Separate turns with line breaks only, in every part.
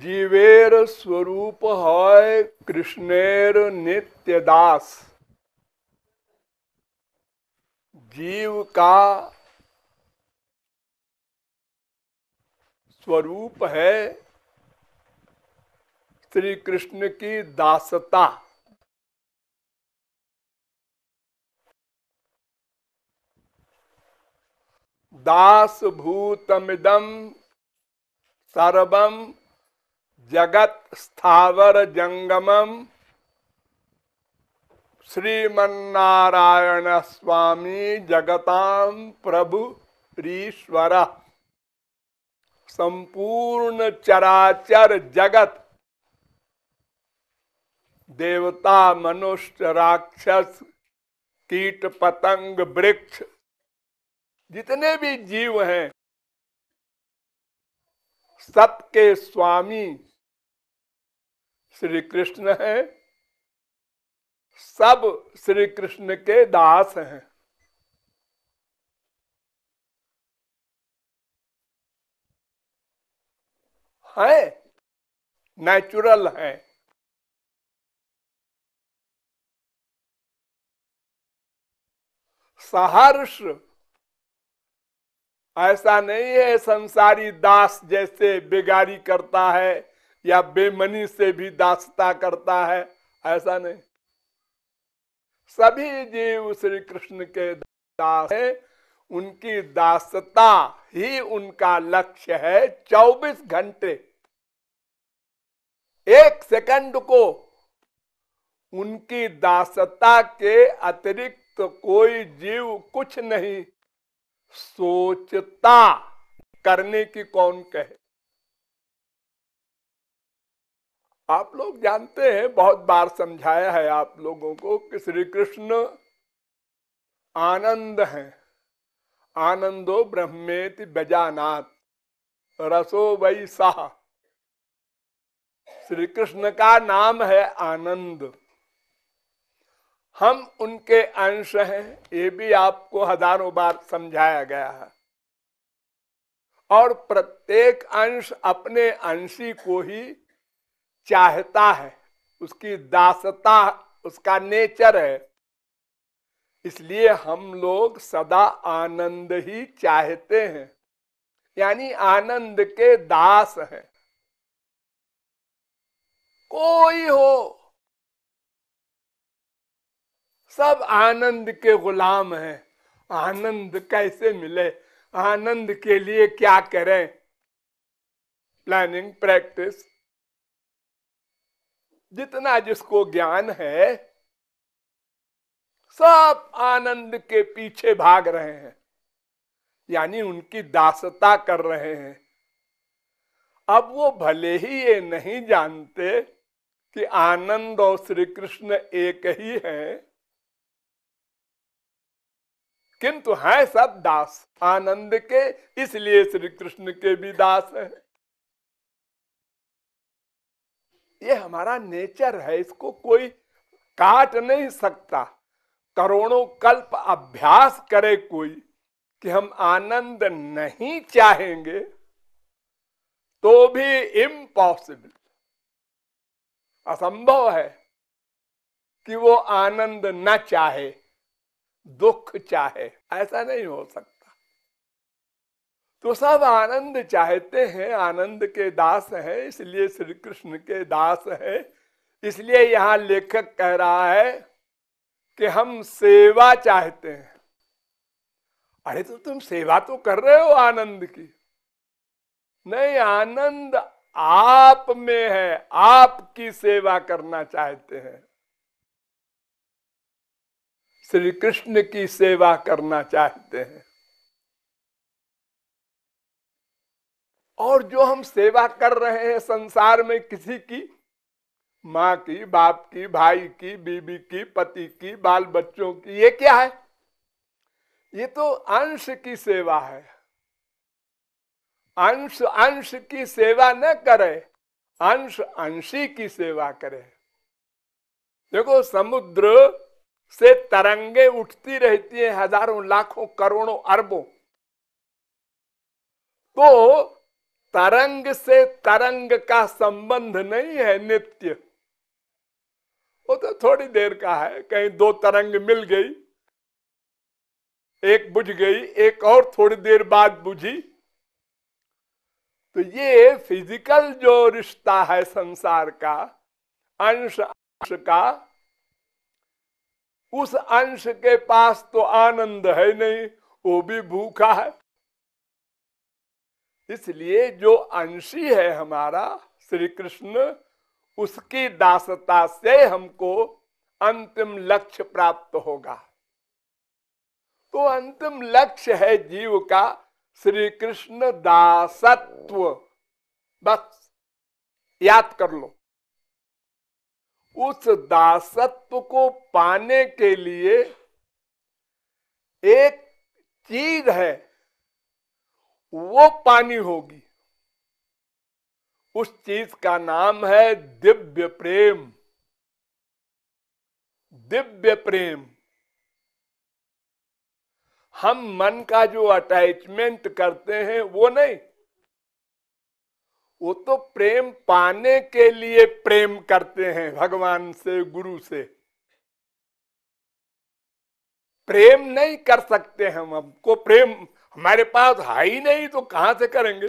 जीवेर स्वरूप है कृष्णेर नित्य दास। जीव का स्वरूप है श्री कृष्ण की दासता। दास भूतमिदं सर्वं जगत स्थावर जंगमम श्रीमन्नारायण स्वामी जगतां प्रभु ईश्वर। संपूर्ण चराचर जगत, देवता मनुष्य राक्षस कीट पतंग वृक्ष, जितने भी जीव हैं, सबके स्वामी श्री कृष्ण हैं, सब श्री कृष्ण के दास हैं। नेचुरल है। सहर्ष ऐसा नहीं है संसारी दास जैसे बेगारी करता है या बेमनी से भी दासता करता है, ऐसा नहीं। सभी जीव श्री कृष्ण के दास हैं। उनकी दासता ही उनका लक्ष्य है। 24 घंटे, एक सेकंड को उनकी दासता के अतिरिक्त तो कोई जीव कुछ नहीं सोचता। करने की कौन कहे। आप लोग जानते हैं, बहुत बार समझाया है आप लोगों को कि श्री कृष्ण आनंद हैं। आनंदो ब्रह्मेति बजानात रसो वै सः। श्री कृष्ण का नाम है आनंद। हम उनके अंश हैं, ये भी आपको हजारों बार समझाया गया है। और प्रत्येक अंश अपने अंशी को ही चाहता है, उसकी दासता उसका नेचर है। इसलिए हम लोग सदा आनंद ही चाहते हैं, यानी आनंद के दास हैं। कोई हो, सब आनंद के गुलाम हैं। आनंद कैसे मिले, आनंद के लिए क्या करें, प्लानिंग प्रैक्टिस, जितना जिसको ज्ञान है, सब आनंद के पीछे भाग रहे हैं, यानी उनकी दासता कर रहे हैं। अब वो भले ही ये नहीं जानते कि आनंद और श्री कृष्ण एक ही हैं, किंतु हैं सब दास आनंद के, इसलिए श्री कृष्ण के भी दास हैं। ये हमारा नेचर है, इसको कोई काट नहीं सकता। करोड़ों कल्प अभ्यास करे कोई कि हम आनंद नहीं चाहेंगे तो भी इम्पॉसिबल, असंभव है कि वो आनंद न चाहे, दुख चाहे, ऐसा नहीं हो सकता। तो सब आनंद चाहते हैं, आनंद के दास हैं, इसलिए श्री कृष्ण के दास हैं। इसलिए यहां लेखक कह रहा है कि हम सेवा चाहते हैं। अरे तो तुम सेवा तो कर रहे हो आनंद की। नहीं, आनंद आप में है, आपकी सेवा करना चाहते हैं, श्री कृष्ण की सेवा करना चाहते हैं। और जो हम सेवा कर रहे हैं संसार में, किसी की, माँ की, बाप की, भाई की, बीबी की, पति की, बाल बच्चों की, ये क्या है? ये तो अंश की सेवा है। अंश अंश की सेवा न करे, अंश अंशी की सेवा करे। देखो, समुद्र से तरंगे उठती रहती है, हजारों लाखों करोड़ों अरबों। तो तरंग से तरंग का संबंध नहीं है नित्य, वो तो थोड़ी देर का है। कहीं दो तरंग मिल गई, एक बुझ गई, एक और थोड़ी देर बाद बुझी। तो ये फिजिकल जो रिश्ता है संसार का, अंश अंश का, उस अंश के पास तो आनंद है नहीं, वो भी भूखा है। इसलिए जो अंशी है हमारा श्री कृष्ण, उसकी दासता से हमको अंतिम लक्ष्य प्राप्त होगा। तो अंतिम लक्ष्य है जीव का श्री कृष्ण दासत्व। बस याद कर लो, उस दासत्व को पाने के लिए एक चीज है, वो पानी होगी। उस चीज का नाम है दिव्य प्रेम। दिव्य प्रेम। हम मन का जो अटैचमेंट करते हैं वो नहीं, वो तो प्रेम पाने के लिए प्रेम करते हैं भगवान से, गुरु से। प्रेम नहीं कर सकते हम, हमको प्रेम हमारे पास है ही नहीं तो कहां से करेंगे।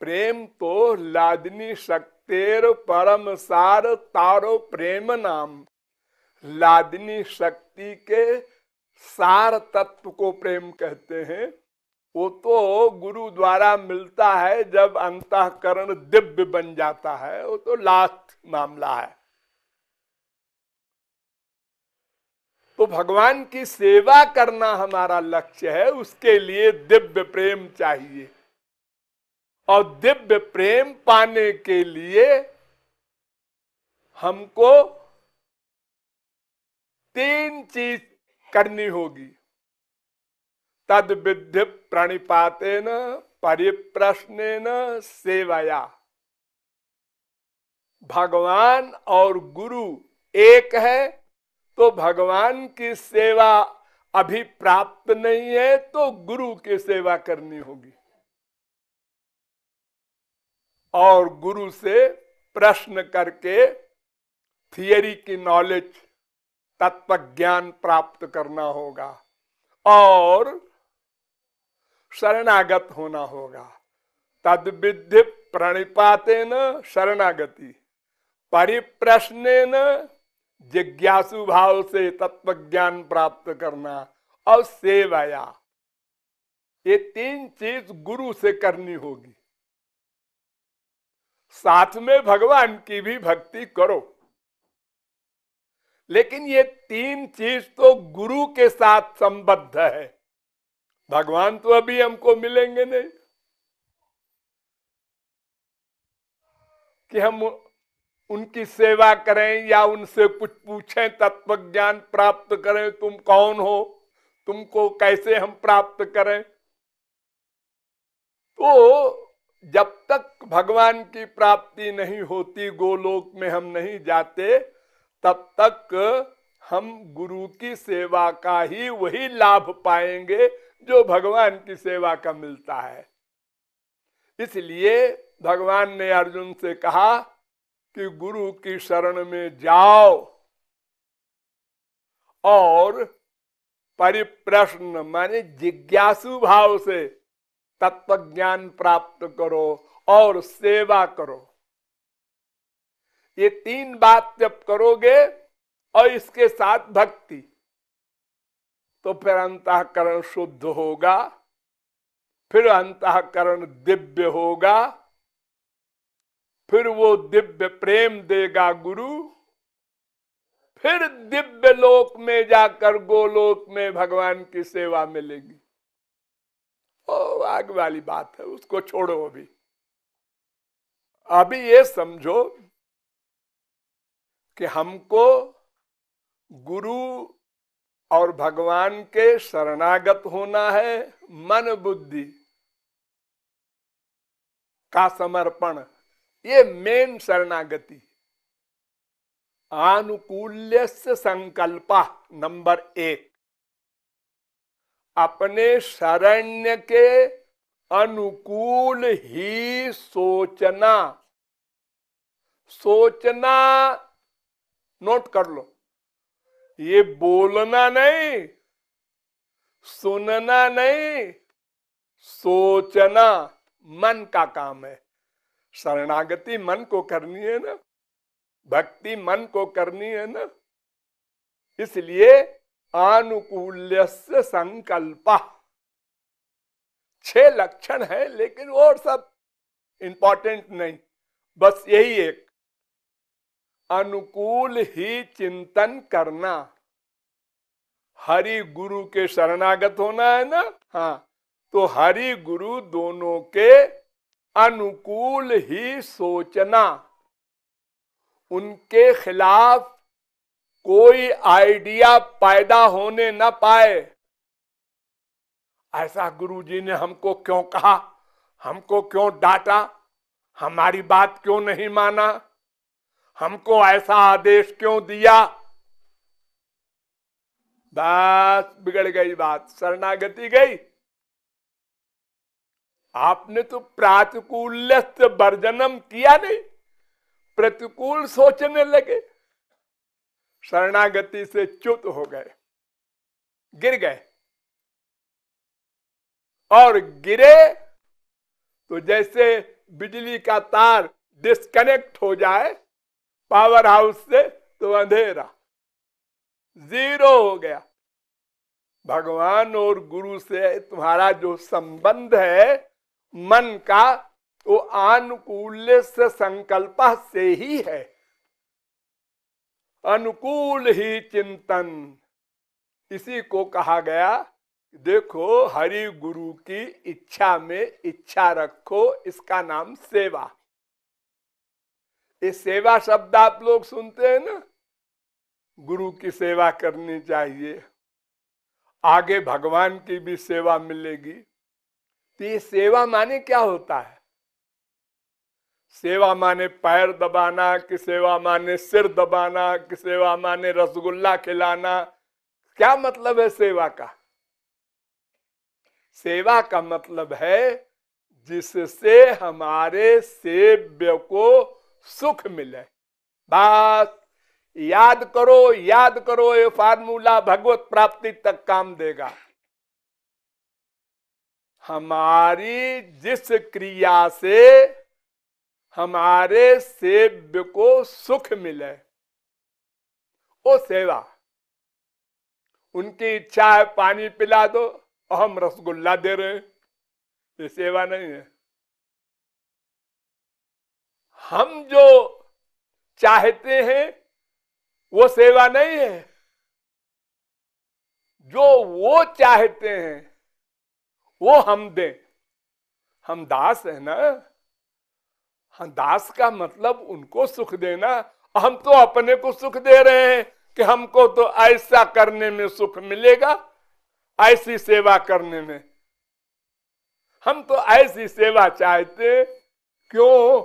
प्रेम तो लादनी शक्तेर परम सार तारो प्रेम नाम। लादनी शक्ति के सार तत्व को प्रेम कहते हैं। वो तो गुरु द्वारा मिलता है जब अंतःकरण दिव्य बन जाता है, वो तो लास्ट मामला है। तो भगवान की सेवा करना हमारा लक्ष्य है, उसके लिए दिव्य प्रेम चाहिए। और दिव्य प्रेम पाने के लिए हमको 3 चीज करनी होगी। तद विधि प्रणिपातेन परिप्रश्नेन सेवया। भगवान और गुरु एक है, तो भगवान की सेवा अभी प्राप्त नहीं है तो गुरु की सेवा करनी होगी। और गुरु से प्रश्न करके थियरी की नॉलेज, तत्व ज्ञान प्राप्त करना होगा और शरणागत होना होगा। तद विधि प्रणिपातेन शरणागति, परिप्रश्नेन जिज्ञासु भाव से तत्व ज्ञान प्राप्त करना, और सेवया। ये 3 चीज गुरु से करनी होगी। साथ में भगवान की भी भक्ति करो, लेकिन ये 3 चीज तो गुरु के साथ संबद्ध है। भगवान तो अभी हमको मिलेंगे नहीं कि हम उनकी सेवा करें या उनसे कुछ पूछें, तत्व ज्ञान प्राप्त करें। तुम कौन हो, तुमको कैसे हम प्राप्त करें। तो जब तक भगवान की प्राप्ति नहीं होती, गोलोक में हम नहीं जाते, तब तक हम गुरु की सेवा का ही वही लाभ पाएंगे जो भगवान की सेवा का मिलता है। इसलिए भगवान ने अर्जुन से कहा कि गुरु की शरण में जाओ और परिप्रश्न माने जिज्ञासु भाव से तत्व ज्ञान प्राप्त करो और सेवा करो। ये 3 बात जब करोगे और इसके साथ भक्ति, तो फिर अंतःकरण शुद्ध होगा, फिर अंतःकरण दिव्य होगा, फिर वो दिव्य प्रेम देगा गुरु, फिर दिव्य लोक में जाकर गोलोक में भगवान की सेवा मिलेगी। ओ आगे वाली बात है, उसको छोड़ो। अभी ये समझो कि हमको गुरु और भगवान के शरणागत होना है। मन बुद्धि का समर्पण, ये मेन शरणागति। आनुकूल्यस्य संकल्पा नंबर 1। अपने शरण्य के अनुकूल ही सोचना। सोचना नोट कर लो, ये बोलना नहीं, सुनना नहीं, सोचना मन का काम है। शरणागति मन को करनी है ना, भक्ति मन को करनी है ना। इसलिए आनुकूल्यस्य संकल्प 6 लक्षण है, लेकिन और सब इंपॉर्टेंट नहीं, बस यही एक, अनुकूल ही चिंतन करना। हरि गुरु के शरणागत होना है ना, हाँ, तो हरि गुरु दोनों के अनुकूल ही सोचना, उनके खिलाफ कोई आइडिया पैदा होने न पाए। ऐसा गुरुजी ने हमको क्यों कहा, हमको क्यों डांटा, हमारी बात क्यों नहीं माना, हमको ऐसा आदेश क्यों दिया। बस बिगड़ गई बात, शरणागति गई। आपने तो प्रातिकूल्य वर्जनम किया नहीं, प्रतिकूल सोचने लगे, शरणागति से च्युत हो गए, गिर गए। और गिरे तो जैसे बिजली का तार डिस्कनेक्ट हो जाए पावर हाउस से, तो अंधेरा, जीरो हो गया। भगवान और गुरु से तुम्हारा जो संबंध है मन का, वो अनुकूल्य से संकल्प से ही है। अनुकूल ही चिंतन, इसी को कहा गया। देखो, हरि गुरु की इच्छा में इच्छा रखो, इसका नाम सेवा। ये सेवा शब्द आप लोग सुनते हैं ना, गुरु की सेवा करनी चाहिए, आगे भगवान की भी सेवा मिलेगी। तो ये सेवा माने क्या होता है? सेवा माने पैर दबाना, कि सेवा माने सिर दबाना, कि सेवा माने रसगुल्ला खिलाना? क्या मतलब है सेवा का? सेवा का मतलब है जिससे हमारे सेव्य को सुख मिले। बस याद करो, याद करो, ये फार्मूला भगवत प्राप्ति तक काम देगा। हमारी जिस क्रिया से हमारे सेव्य को सुख मिले, वो सेवा। उनकी इच्छा है पानी पिला दो, हम रसगुल्ला दे रहे हैं, ये सेवा नहीं है। हम जो चाहते हैं वो सेवा नहीं है, जो वो चाहते हैं वो हम दें। हम दास है ना, हम दास का मतलब उनको सुख देना। हम तो अपने को सुख दे रहे हैं कि हमको तो ऐसा करने में सुख मिलेगा, ऐसी सेवा करने में। हम तो ऐसी सेवा चाहते, क्यों?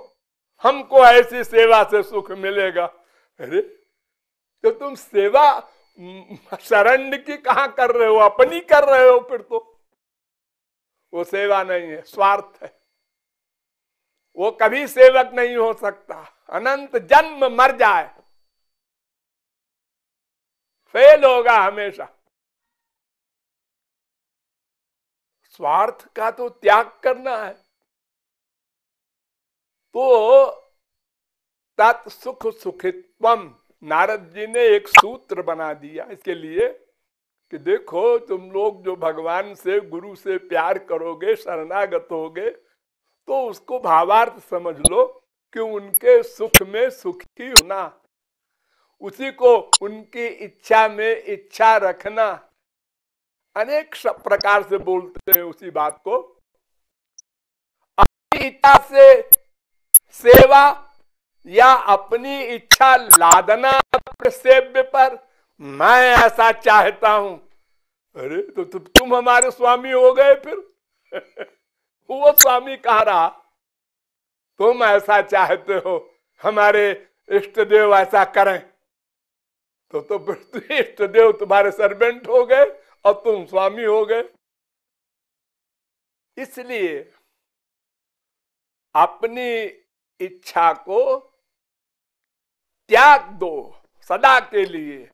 हमको ऐसी सेवा से सुख मिलेगा। अरे तो तुम सेवा शरण की कहां कर रहे हो? अपनी कर रहे हो। फिर तो वो सेवा नहीं है, स्वार्थ है। वो कभी सेवक नहीं हो सकता। अनंत जन्म मर जाए, फेल होगा हमेशा। स्वार्थ का तो त्याग करना है। तो तत्सुख सुखित्वम, नारद जी ने एक सूत्र बना दिया इसके लिए कि देखो, तुम लोग जो भगवान से, गुरु से प्यार करोगे, शरणागत होगे, तो उसको भावार्थ समझ लो कि उनके सुख में सुखी होना, उसी को उनकी इच्छा में इच्छा रखना। अनेक प्रकार से बोलते हैं उसी बात को। अपनी इच्छा से सेवा या अपनी इच्छा लादना अपने सेव्य पर, मैं ऐसा चाहता हूं। अरे तो तुम हमारे स्वामी हो गए फिर। वो स्वामी कहाँ रहा? तुम ऐसा चाहते हो हमारे इष्ट देव ऐसा करें, तो फिर इष्ट देव तुम्हारे सर्वेंट हो गए और तुम स्वामी हो गए। इसलिए अपनी इच्छा को त्याग दो सदा के लिए,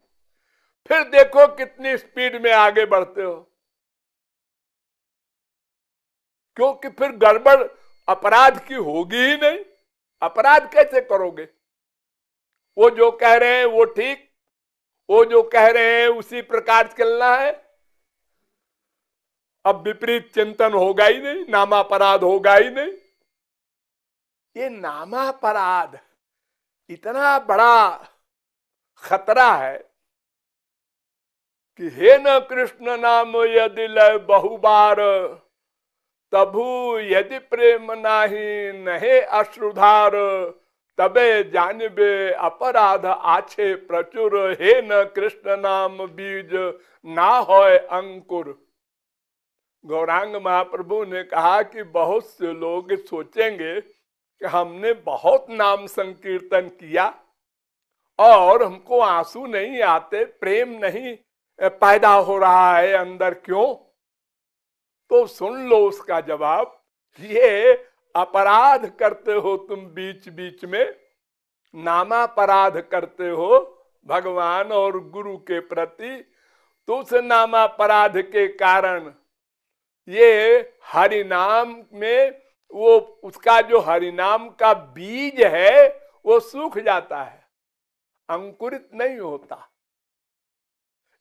फिर देखो कितनी स्पीड में आगे बढ़ते हो। क्योंकि फिर गड़बड़ अपराध की होगी ही नहीं। अपराध कैसे करोगे? वो जो कह रहे हैं वो ठीक, वो जो कह रहे हैं उसी प्रकार चलना है। अब विपरीत चिंतन होगा ही नहीं, नामापराध होगा ही नहीं। ये नामापराध इतना बड़ा खतरा है कि हे न कृष्ण नाम यदि लय बहुबार, तभु यदि प्रेम नाही नहे अश्रुधार, तबे जानबे अपराध आछे प्रचुर, हे न कृष्ण नाम बीज ना होय अंकुर। गौरांग महाप्रभु ने कहा कि बहुत से लोग सोचेंगे कि हमने बहुत नाम संकीर्तन किया और हमको आंसू नहीं आते, प्रेम नहीं पैदा हो रहा है अंदर, क्यों? तो सुन लो उसका जवाब। ये अपराध करते हो तुम बीच बीच में, नामापराध करते हो भगवान और गुरु के प्रति। तो उस नामापराध के कारण ये हरिनाम में वो उसका जो हरिनाम का बीज है वो सूख जाता है, अंकुरित नहीं होता,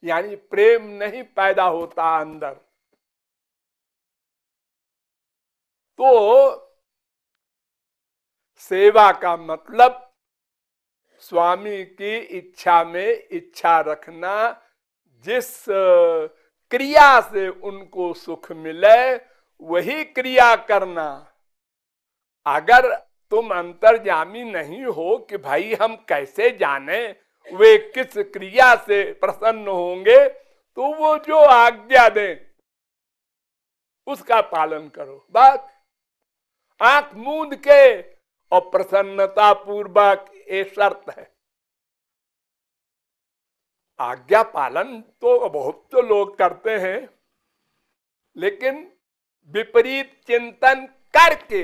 यानी प्रेम नहीं पैदा होता अंदर। तो सेवा का मतलब स्वामी की इच्छा में इच्छा रखना, जिस क्रिया से उनको सुख मिले वही क्रिया करना। अगर तुम अंतर्यामी नहीं हो कि भाई हम कैसे जाने वे किस क्रिया से प्रसन्न होंगे, तो वो जो आज्ञा दें उसका पालन करो। बस आंख मूंद के और प्रसन्नता पूर्वक, ये शर्त है। आज्ञा पालन तो बहुत तो लोग करते हैं, लेकिन विपरीत चिंतन करके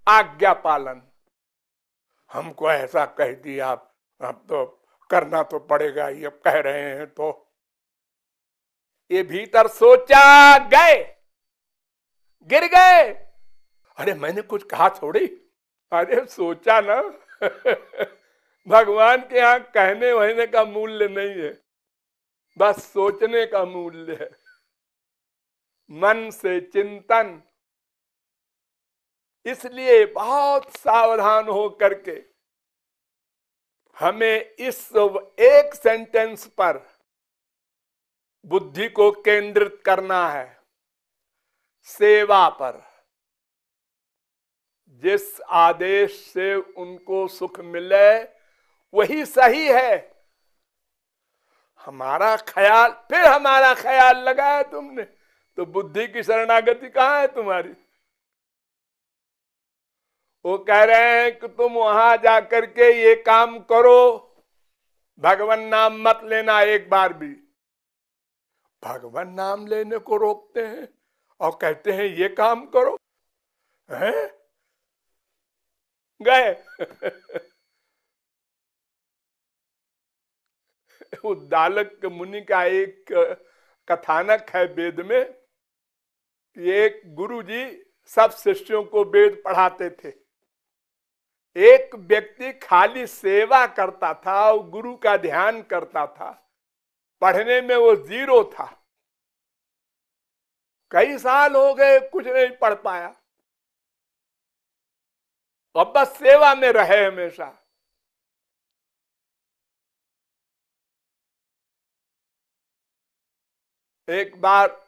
आज्ञा पालन। हमको ऐसा कह दिया, अब तो करना तो पड़ेगा, ये कह रहे हैं तो। ये भीतर सोचा गए, गिर गए, अरे मैंने कुछ कहा थोड़ी, अरे सोचा ना। भगवान के यहाँ कहने वहने का मूल्य नहीं है, बस सोचने का मूल्य है। मन से चिंतन। इसलिए बहुत सावधान हो करके हमें इस एक सेंटेंस पर बुद्धि को केंद्रित करना है, सेवा पर। जिस आदेश से उनको सुख मिले वही सही है। हमारा ख्याल, फिर हमारा ख्याल लगाया तुमने, तो बुद्धि की शरणागति कहाँ है तुम्हारी? वो कह रहे हैं कि तुम वहां जाकर के ये काम करो, भगवान नाम मत लेना एक बार भी। भगवान नाम लेने को रोकते हैं और कहते हैं ये काम करो, हैं? गए। उद्दालक मुनि का एक कथानक है वेद में। एक गुरुजी सब शिष्यों को वेद पढ़ाते थे। एक व्यक्ति खाली सेवा करता था और गुरु का ध्यान करता था, पढ़ने में वो जीरो था। कई साल हो गए, कुछ नहीं पढ़ पाया, अब बस सेवा में रहे हमेशा। एक बार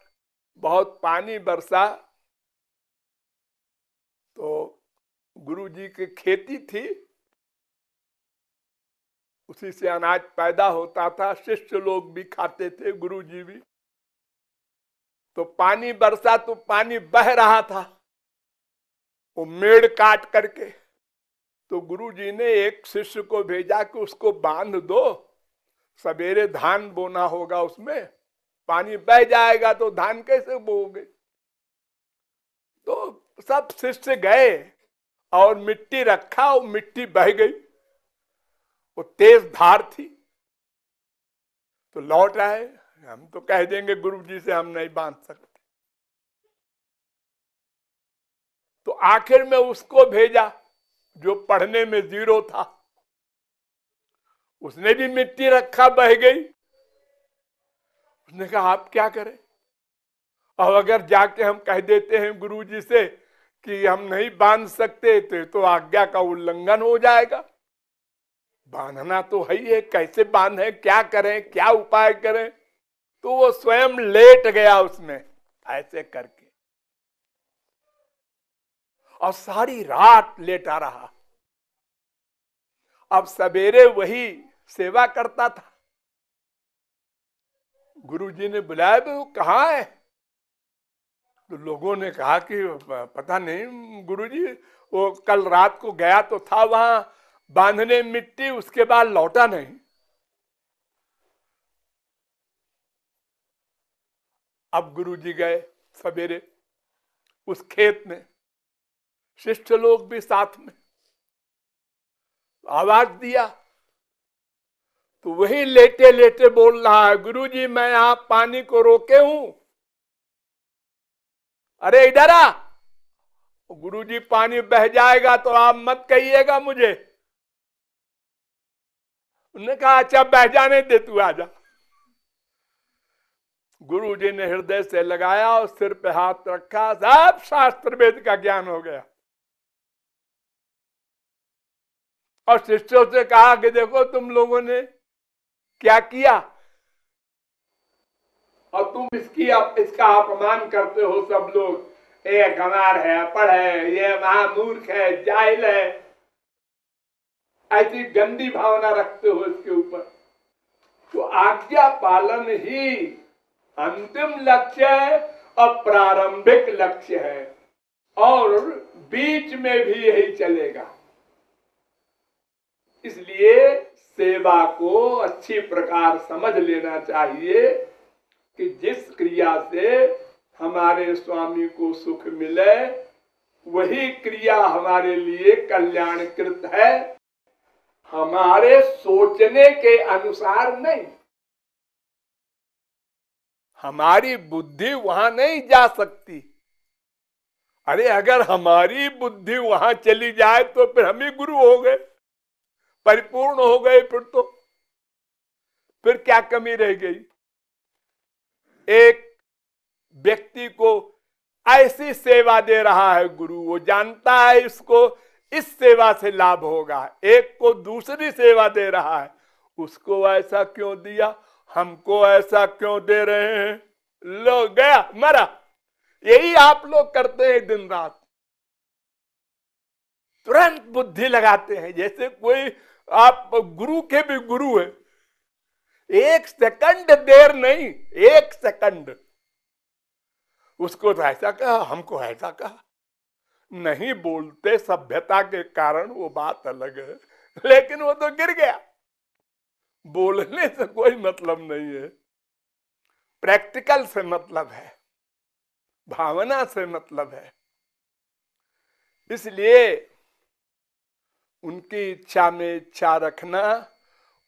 बहुत पानी बरसा तो गुरुजी की खेती थी, उसी से अनाज पैदा होता था, शिष्य लोग भी खाते थे, गुरुजी भी। तो पानी बरसा तो पानी बह रहा था वो मेड़ काट करके। तो गुरुजी ने एक शिष्य को भेजा कि उसको बांध दो, सवेरे धान बोना होगा, उसमें पानी बह जाएगा तो धान कैसे बोओगे। तो सब शिष्य गए और मिट्टी रखा, और मिट्टी बह गई, वो तेज धार थी। तो लौट आए, हम तो कह देंगे गुरु जी से हम नहीं बांध सकते। तो आखिर में उसको भेजा जो पढ़ने में 0 था, उसने भी मिट्टी रखा, बह गई। उसने कहा आप क्या करें, और अगर जाके हम कह देते हैं गुरु जी से कि हम नहीं बांध सकते तो आज्ञा का उल्लंघन हो जाएगा। बांधना तो है ही है, कैसे बांधे, क्या करें, क्या उपाय करें। तो वो स्वयं लेट गया उसमें ऐसे करके, और सारी रात लेटा रहा। अब सवेरे वही सेवा करता था। गुरुजी ने बुलाया, वो कहाँ है? तो लोगों ने कहा कि पता नहीं गुरुजी, वो कल रात को गया तो था वहां बांधने मिट्टी, उसके बाद लौटा नहीं। अब गुरुजी गए सवेरे उस खेत में, शिष्य लोग भी साथ में, आवाज दिया तो वही लेटे लेटे बोल रहा है, गुरुजी मैं आप पानी को रोके हूं, अरे इधर आ। गुरुजी पानी बह जाएगा तो आप मत कहिएगा मुझे। उन्होंने कहा अच्छा बह जाने दे, तू आजा। गुरुजी ने हृदय से लगाया और सिर पे हाथ रखा, सब शास्त्र वेद का ज्ञान हो गया। और शिष्यों से कहा कि देखो तुम लोगों ने क्या किया, और तुम इसका अपमान करते हो सब लोग, ये गंवार है, अपढ़ है, ये महामूर्ख है, जाहिल है, ऐसी गंदी भावना रखते हो इसके ऊपर। तो आज्ञा पालन ही अंतिम लक्ष्य है और प्रारंभिक लक्ष्य है, और बीच में भी यही चलेगा। इसलिए सेवा को अच्छी प्रकार समझ लेना चाहिए कि जिस क्रिया से हमारे स्वामी को सुख मिले वही क्रिया हमारे लिए कल्याणकृत है, हमारे सोचने के अनुसार नहीं। हमारी बुद्धि वहां नहीं जा सकती। अरे अगर हमारी बुद्धि वहां चली जाए तो फिर हम ही गुरु हो गए, परिपूर्ण हो गए। फिर क्या कमी रह गई? एक व्यक्ति को ऐसी सेवा दे रहा है गुरु, वो जानता है इसको इस सेवा से लाभ होगा, एक को दूसरी सेवा दे रहा है, उसको ऐसा क्यों दिया, हमको ऐसा क्यों दे रहे हैं, लो गया मरा। यही आप लोग करते हैं दिन रात, तुरंत बुद्धि लगाते हैं जैसे कोई आप गुरु के भी गुरु है। एक सेकंड देर नहीं, एक सेकंड। उसको तो ऐसा कहा, हमको ऐसा कहा, नहीं बोलते सभ्यता के कारण वो बात अलग है, लेकिन वो तो गिर गया। बोलने से कोई मतलब नहीं है, प्रैक्टिकल से मतलब है, भावना से मतलब है। इसलिए उनकी इच्छा में इच्छा रखना,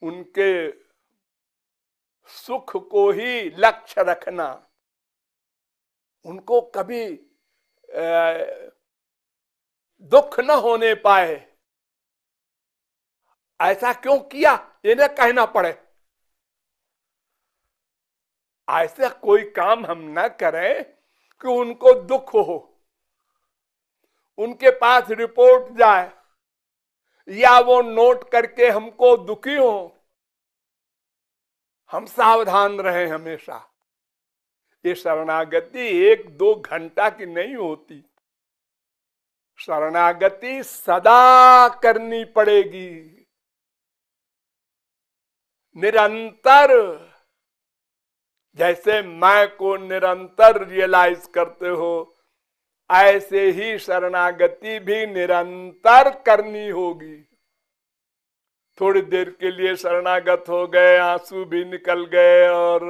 उनके सुख को ही लक्ष्य रखना, उनको कभी दुख न होने पाए, ऐसा क्यों किया ये न कहना पड़े। ऐसा कोई काम हम न करें कि उनको दुख हो, उनके पास रिपोर्ट जाए या वो नोट करके हमको दुखी हो। हम सावधान रहें हमेशा। ये शरणागति 1-2 घंटा की नहीं होती, शरणागति सदा करनी पड़ेगी, निरंतर। जैसे मैं को निरंतर रियलाइज करते हो, ऐसे ही शरणागति भी निरंतर करनी होगी। थोड़ी देर के लिए शरणागत हो गए, आंसू भी निकल गए और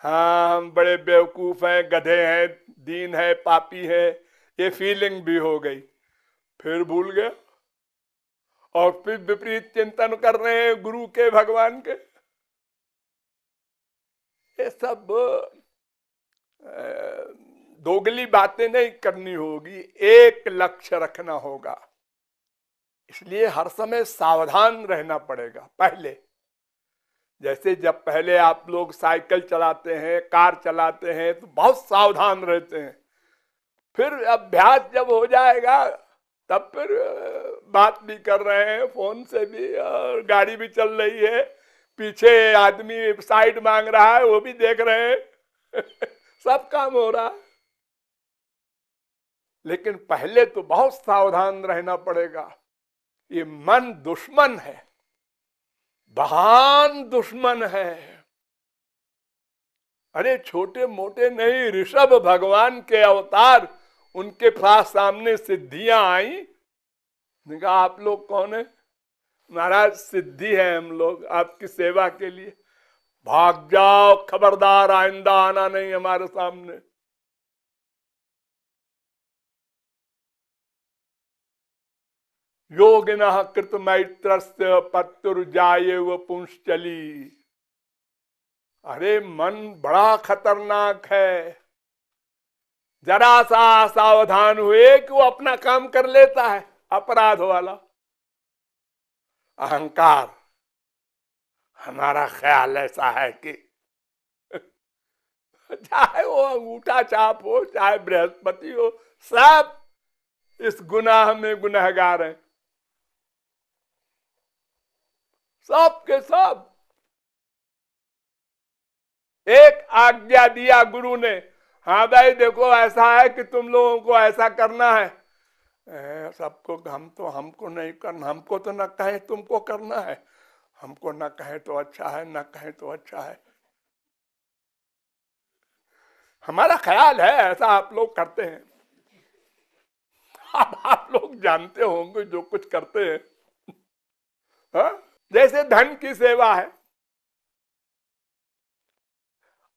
हाँ हम बड़े बेवकूफ हैं, गधे हैं, दीन है, पापी है, ये फीलिंग भी हो गई। फिर भूल गया और फिर विपरीत चिंतन कर रहे हैं गुरु के, भगवान के। ये सब दोगली बातें नहीं करनी होगी, एक लक्ष्य रखना होगा। इसलिए हर समय सावधान रहना पड़ेगा। पहले जैसे जब पहले आप लोग साइकिल चलाते हैं, कार चलाते हैं तो बहुत सावधान रहते हैं। फिर अभ्यास जब हो जाएगा तब फिर बात भी कर रहे हैं फोन से भी, और गाड़ी भी चल रही है, पीछे आदमी साइड मांग रहा है वो भी देख रहे हैं सब काम हो रहा है। लेकिन पहले तो बहुत सावधान रहना पड़ेगा। ये मन दुश्मन है, महान दुश्मन है। अरे छोटे मोटे नहीं, ऋषभ भगवान के अवतार, उनके पास सामने सिद्धियां आई। कहा आप लोग कौन है? महाराज सिद्धि है हम लोग आपकी सेवा के लिए, भाग जाओ, खबरदार आइंदा आना नहीं हमारे सामने। योगिनः कृत मैत्रस्य पत्तुर्जाये व पुंश्चली। अरे मन बड़ा खतरनाक है। जरा सा सावधान हुए कि वो अपना काम कर लेता है, अपराध वाला। अहंकार, हमारा ख्याल ऐसा है कि चाहे वो अंगूठा छाप हो, चाहे बृहस्पति हो, सब इस गुनाह में गुनहगार हैं, सब के सब। एक आज्ञा दिया गुरु ने, हाँ भाई देखो ऐसा है कि तुम लोगों को ऐसा करना है, सबको हमको नहीं करना, हमको तो न कहे तुमको करना है, हमको न कहे तो अच्छा है, न कहे तो अच्छा है। हमारा ख्याल है ऐसा आप लोग करते हैं। अब आप लोग जानते होंगे जो कुछ करते हैं। हा? जैसे धन की सेवा है,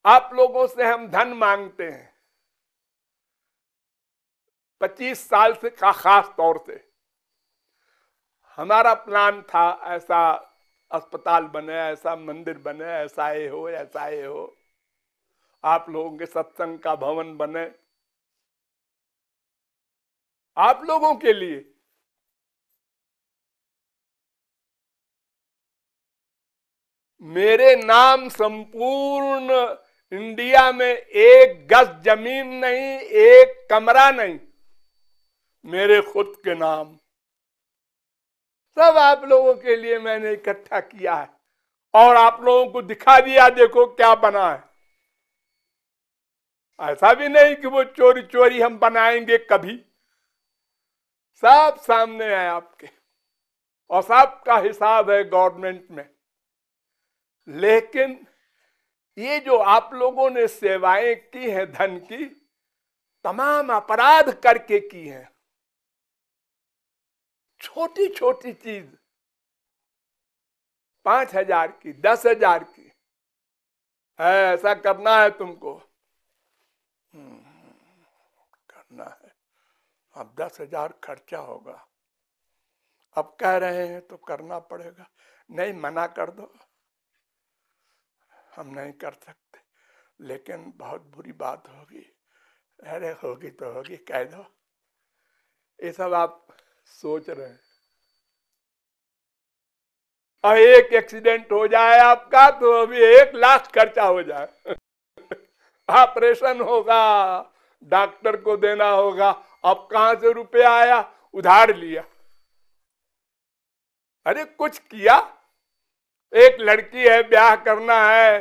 आप लोगों से हम धन मांगते हैं 25 साल से का, खास तौर से हमारा प्लान था ऐसा अस्पताल बने, ऐसा मंदिर बने, ऐसा ये हो, ऐसा ये हो, आप लोगों के सत्संग का भवन बने, आप लोगों के लिए। मेरे नाम संपूर्ण इंडिया में एक गज जमीन नहीं, एक कमरा नहीं, मेरे खुद के नाम सब आप लोगों के लिए मैंने इकट्ठा किया है और आप लोगों को दिखा दिया, देखो क्या बना है। ऐसा भी नहीं कि वो चोरी चोरी हम बनाएंगे कभी, सब सामने है आपके और सबका हिसाब है गवर्नमेंट में। लेकिन ये जो आप लोगों ने सेवाएं की हैं धन की, तमाम अपराध करके की हैं। छोटी छोटी चीज 5,000 की, 10,000 की, ऐसा करना है तुमको, करना है, अब 10,000 खर्चा होगा, अब कह रहे हैं तो करना पड़ेगा, नहीं मना कर दो, हम नहीं कर सकते, लेकिन बहुत बुरी बात होगी, अरे होगी तो होगी, कह दो। ये सब आप सोच रहे हैं। और एक एक्सीडेंट हो जाए आपका तो अभी 1 लाख खर्चा हो जाए ऑपरेशन होगा, डॉक्टर को देना होगा, अब कहां से रुपया आया? उधार लिया। अरे कुछ किया, एक लड़की है ब्याह करना है,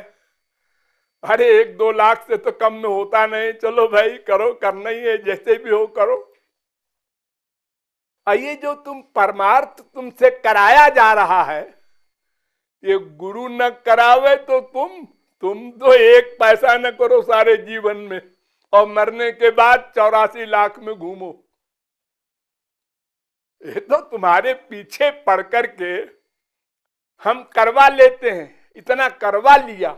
अरे 1-2 लाख से तो कम में होता नहीं, चलो भाई करो, करना ही है, जैसे भी हो करो। ये जो तुम परमार्थ तुमसे कराया जा रहा है, ये गुरु न करावे तो तुम तो 1 पैसा न करो सारे जीवन में और मरने के बाद 84 लाख में घूमो। ये तो तुम्हारे पीछे पड़ करके हम करवा लेते हैं, इतना करवा लिया,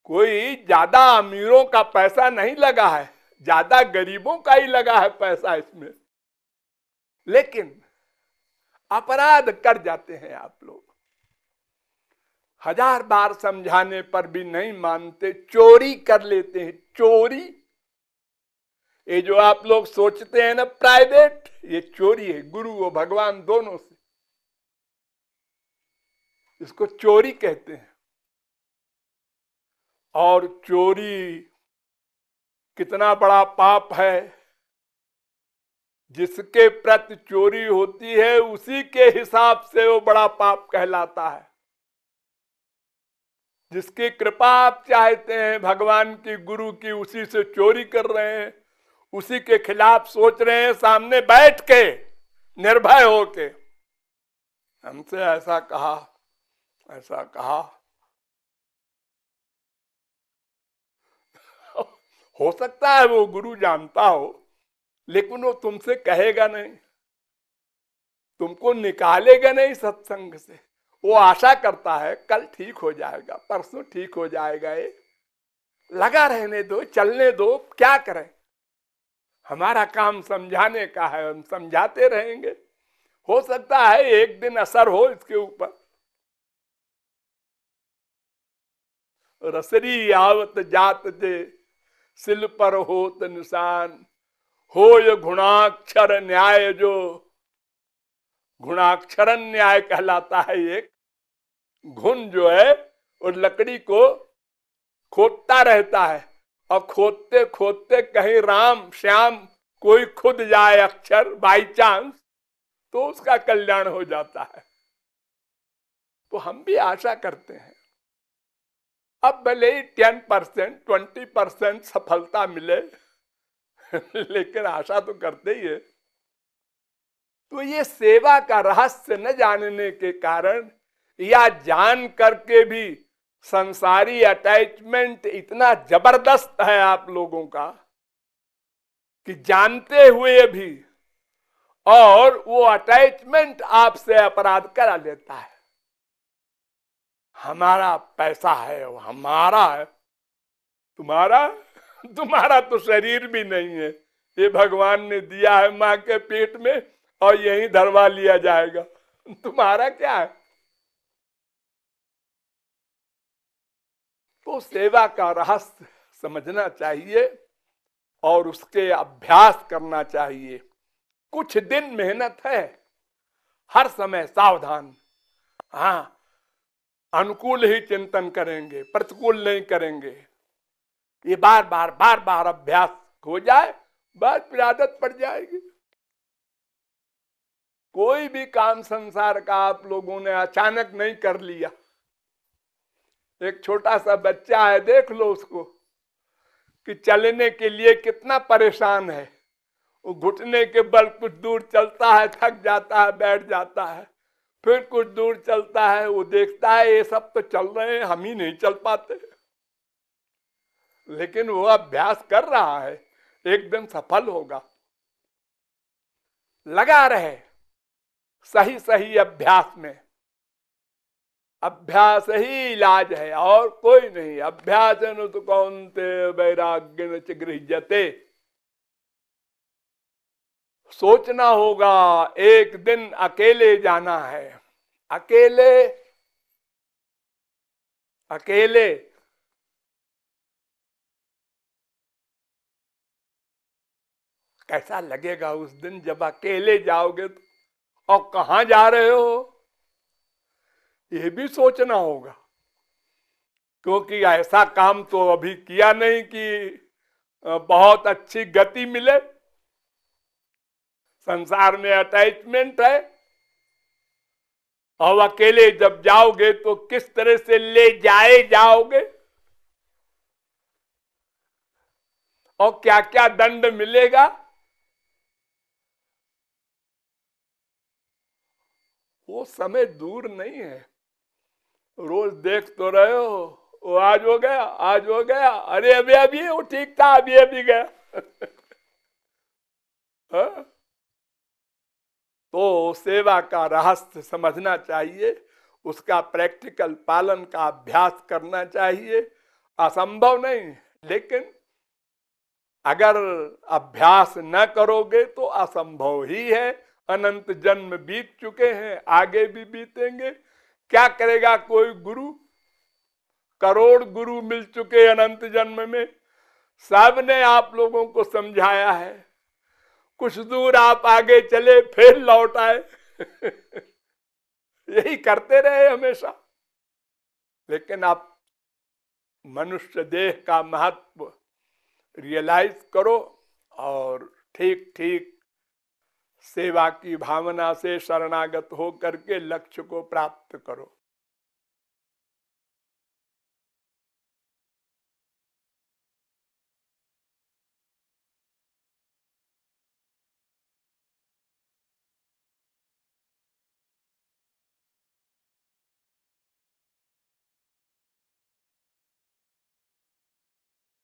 कोई ज्यादा अमीरों का पैसा नहीं लगा है, ज्यादा गरीबों का ही लगा है पैसा इसमें। लेकिन अपराध कर जाते हैं आप लोग, 1000 बार समझाने पर भी नहीं मानते, चोरी कर लेते हैं। चोरी, ये जो आप लोग सोचते हैं ना प्राइवेट, ये चोरी है, गुरु और भगवान दोनों से। इसको चोरी कहते हैं। और चोरी कितना बड़ा पाप है। जिसके प्रति चोरी होती है उसी के हिसाब से वो बड़ा पाप कहलाता है। जिसकी कृपा आप चाहते हैं भगवान की, गुरु की, उसी से चोरी कर रहे हैं, उसी के खिलाफ सोच रहे हैं सामने बैठ के निर्भय होके, हमसे ऐसा कहा, ऐसा कहा। हो सकता है वो गुरु जानता हो, लेकिन वो तुमसे कहेगा नहीं, तुमको निकालेगा नहीं सत्संग से। वो आशा करता है कल ठीक हो जाएगा, परसों ठीक हो जाएगा, ये लगा रहने दो, चलने दो, क्या करें। हमारा काम समझाने का है, हम समझाते रहेंगे। हो सकता है एक दिन असर हो इसके ऊपर। रसरी आवत जात जे सिल पर होत निशान, हो ये गुणाक्षर न्याय, जो गुणाक्षरन न्याय कहलाता है। एक घुन जो है और लकड़ी को खोदता रहता है, और खोदते खोदते कहीं राम श्याम कोई खुद जाए अक्षर बाई चांस, तो उसका कल्याण हो जाता है। तो हम भी आशा करते हैं, अब भले ही 10% 20% सफलता मिले, लेकिन आशा तो करते ही है। तो ये सेवा का रहस्य न जानने के कारण, या जान करके भी संसारी अटैचमेंट इतना जबरदस्त है आप लोगों का कि जानते हुए भी, और वो अटैचमेंट आपसे अपराध करा लेता है। हमारा पैसा है, वो हमारा है। तुम्हारा तुम्हारा तो शरीर भी नहीं है, ये भगवान ने दिया है मां के पेट में, और यहीं धरवा लिया जाएगा। तुम्हारा क्या है। तो सेवा का रहस्य समझना चाहिए और उसके अभ्यास करना चाहिए। कुछ दिन मेहनत है, हर समय सावधान। हाँ, अनुकूल ही चिंतन करेंगे, प्रतिकूल नहीं करेंगे। ये बार बार अभ्यास हो जाए, बस फिर आदत पड़ जाएगी। कोई भी काम संसार का आप लोगों ने अचानक नहीं कर लिया। एक छोटा सा बच्चा है, देख लो उसको कि चलने के लिए कितना परेशान है। वो घुटने के बल कुछ दूर चलता है, थक जाता है, बैठ जाता है, फिर कुछ दूर चलता है, वो देखता है ये सब तो चल रहे हैं, हम ही नहीं चल पाते। लेकिन वो अभ्यास कर रहा है, एक दिन सफल होगा। लगा रहे सही सही अभ्यास में। अभ्यास ही इलाज है और कोई नहीं। अभ्यास न तो कौनते वैराग्य न च गृह्यते। सोचना होगा एक दिन अकेले जाना है। अकेले अकेले कैसा लगेगा उस दिन जब अकेले जाओगे तो, और कहां जा रहे हो ये भी सोचना होगा। क्योंकि ऐसा काम तो अभी किया नहीं कि बहुत अच्छी गति मिले। संसार में अटैचमेंट है, और अकेले जब जाओगे तो किस तरह से ले जाओगे, और क्या क्या दंड मिलेगा। वो समय दूर नहीं है। रोज देख तो रहे हो, वो आज हो गया, आज हो गया, अरे अभी अभी वो ठीक था, अभी अभी गया। हाँ? तो सेवा का रहस्य समझना चाहिए, उसका प्रैक्टिकल पालन का अभ्यास करना चाहिए, असंभव नहीं, लेकिन अगर अभ्यास न करोगे तो असंभव ही है। अनंत जन्म बीत चुके हैं, आगे भी बीतेंगे। क्या करेगा कोई गुरु? करोड़ गुरु मिल चुके अनंत जन्म में, सब ने आप लोगों को समझाया है। कुछ दूर आप आगे चले फिर लौट आए यही करते रहे हमेशा। लेकिन आप मनुष्य देह का महत्व रियलाइज करो और ठीक ठीक सेवा की भावना से शरणागत हो करके लक्ष्य को प्राप्त करो।